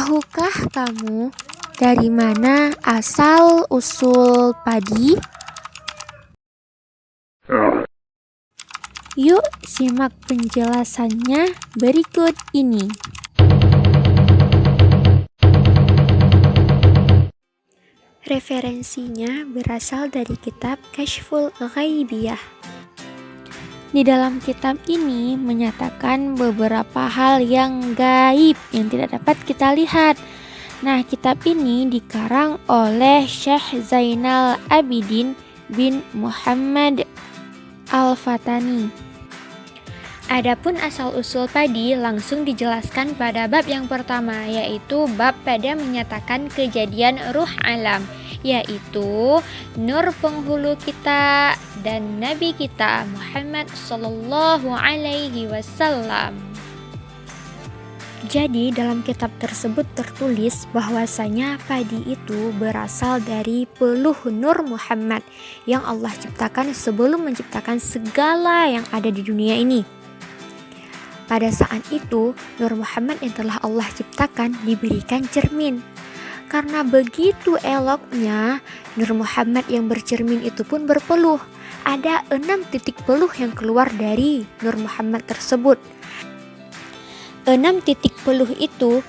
Tahukah kamu dari mana asal-usul padi? Yuk simak penjelasannya berikut ini. Referensinya berasal dari kitab Kashful Ghaibiyah. Di dalam kitab ini menyatakan beberapa hal yang gaib yang tidak dapat kita lihat. Nah, kitab ini dikarang oleh Syekh Zainal Abidin bin Muhammad Al-Fatani. Adapun asal-usul padi langsung dijelaskan pada bab yang pertama, yaitu bab pada menyatakan kejadian ruh alam, yaitu nur penghulu kita dan Nabi kita Muhammad Sallallahu Alaihi Wasallam. Jadi dalam kitab tersebut tertulis bahwasanya padi itu berasal dari peluh Nur Muhammad yang Allah ciptakan sebelum menciptakan segala yang ada di dunia ini. Pada saat itu, Nur Muhammad yang telah Allah ciptakan diberikan cermin. Karena begitu eloknya, Nur Muhammad yang bercermin itu pun berpeluh. Ada 6 titik peluh yang keluar dari Nur Muhammad tersebut. 6 titik peluh itu,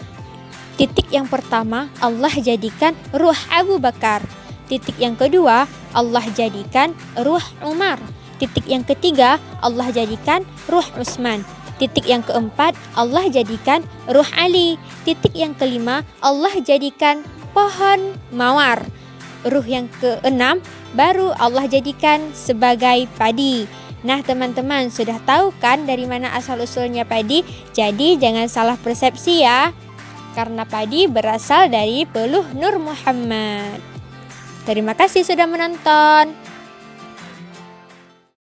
titik yang pertama Allah jadikan ruh Abu Bakar. Titik yang kedua Allah jadikan ruh Umar. Titik yang ketiga Allah jadikan ruh Utsman. Titik yang keempat Allah jadikan ruh Ali. Titik yang kelima Allah jadikan pohon mawar. Ruh yang keenam baru Allah jadikan sebagai padi. Nah teman-teman, sudah tahu kan dari mana asal-usulnya padi? Jadi jangan salah persepsi ya. Karena padi berasal dari peluh Nur Muhammad. Terima kasih sudah menonton.